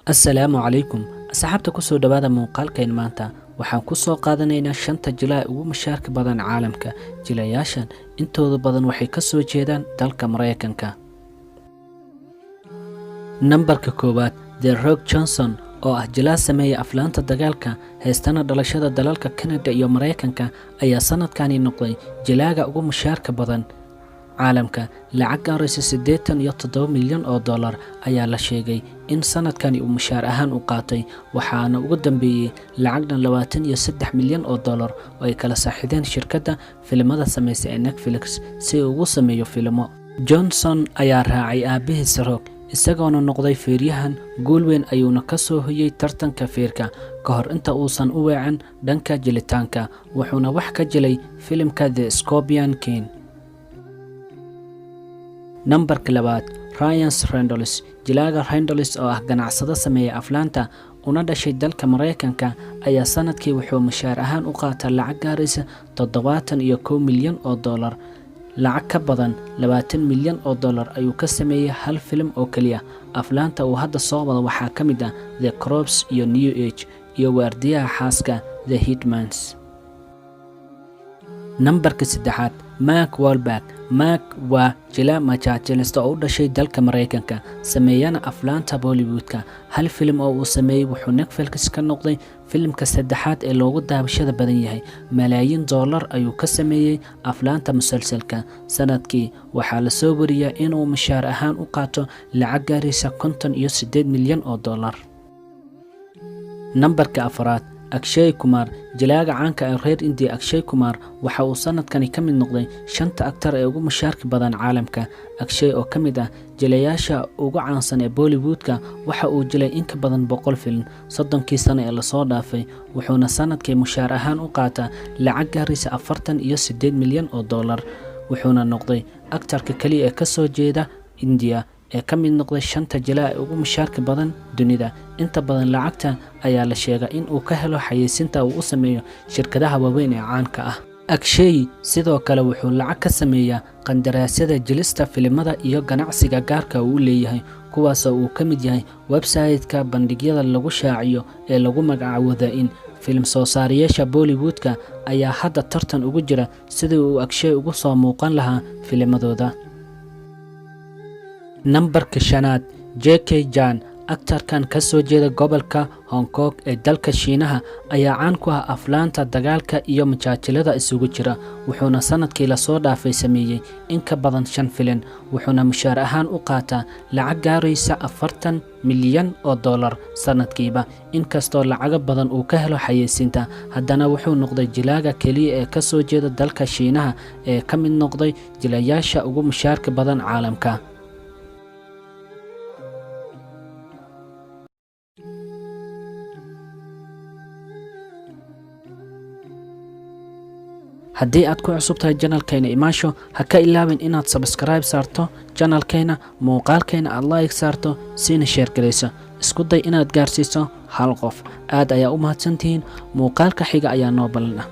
السلام عليكم أصحابتا كسو دوادا muuqaalkeen maanta waxaan ku soo qaadanaynaa shanta jilaa ugu mushaarka badan caalamka jilayaashan intooda badan waxay ka soo jeedaan dalka Mareykanka nambarka koowaad The Rock Johnson oo ah jilaa sameeya aflaanta dagaalka heestana dhalashada dalalka Canada iyo Mareykanka ayaa sanadkani noqday jilaaga ugu mushaarka badan caalamka lacag gaaraysa 87 milyan oo dollar ayaa la sheegay in sanadkani uu mushaar ahaan u qaatay waxaana ugu dambeeyay lacagdan 23 milyan oo dollar oo ay kala saaxideen shirkadda filimada sameysay ee Netflix si uu ugu sameeyo filmo Johnson ayaa raacay aabihiis Rock isagoona noqday feeryahan guul weyn ayuuna ka soo hoyay tartanka feerka ka hor inta uusan u weecan dhanka jilitaanka wuxuuna wax ka jilay filimka The Scorpion King nambarka labaad Ryan Reynolds jilaaga Reynolds oo ah ganacsade sameeya aflaanta una dhashay dalka Mareykanka ayaa sanadkii wuxuu mushaar ahaan u qaatay lacag gaaraysa 71 milyan oo dollar lacag ka badan 20 milyan oo dollar ayuu ka sameeyay hal film oo kaliya aflaanta uu hadda soo wada waxaa ka mid ah The Crops iyo New Age iyo waardiyaha xaaska The Hitmans nambarka saddexaad Mark Wahlberg waa jilaa majaajilista oo u dhashay dalka Mareykanka sameeyana aflaanta Bollywoodka hal film oo uu sameeyay wuxuu Netflix ka noqday filimka saddexaad ee loogu daabashada badan yahay malaayiin dollar ayuu ka sameeyay aflaanta musalsalka sanadkii waxaa la soo wariyay inuu mushaar ahaan u qaato lacag gaaraysa 58 milyan oo dollar nambarka afraad Akshay Kumar jilaaga caanka ah reer India Akshay Kumar waxa uu sanadkani ka mid noqday shanta aktar ee ugu mushaarka badan caalamka Akshay oo ka mid ah jilayaasha ugu caansan ee Bollywoodka waxa uu jilay in ka badan 100 film 30 sano ee la soo dhaafay wuxuuna sanadkii mushaar ahaan u qaataa lacag gaaraysa 48 milyan oo dollar wuxuuna noqday aktarka kaliya ee ka soo jeeda India ee ka mid noqday shanta jilaa ugu mushaarka badan dunida inta badan lacagta ayaa la sheegay in uu ka helo xayeysiinta uu u sameeyo shirkadaha waaweyn ee caanka ah Akshay sidoo kale wuxuu lacag ka sameeyaa qandaraasyada jilista filimada iyo ganacsiga gaarka uu leeyahay kuwaas oo uu ka mid yahay website-ka bandhigyada lagu shaaciyo ee lagu magacaabo in film soo saarayaasha Bollywoodka ayaa hadda tartan ugu jira sidii uu Akshay ugu soo muuqan lahaa filimadooda nambarka shanaad Jackie Chan aktarkan ka soo jeeda gobolka Hong Kong ee dalka Shiinaha ayaa caan ku ah aflaanta dagaalka iyo majaajilada isugu jira wuxuuna sanadkii la soo dhaafay sameeyay in ka badan 5 filim wuxuuna mushaar ahaan u qaataa lacag gaaraysa 40 milyan oo dollar sanadkiiba inkastoo lacag badan uu ka helo xayeysiinta haddana wuxuu noqday jilaaga kaliya ee ka soo jeeda dalka Shiinaha ee ka mid noqday jilayaasha ugu mushaarka badan caalamka haddii aad ku cusub tahay channelkeena imaasho ha ka ilaawin inaad subscribe saarto channelkeena muuqaalkeena aad like saarto siina share gareyso isku day inaad gaarsiiso hal qof aad ayaa u mahadsantihiin muuqaalka xiga ayaa noo ballan ah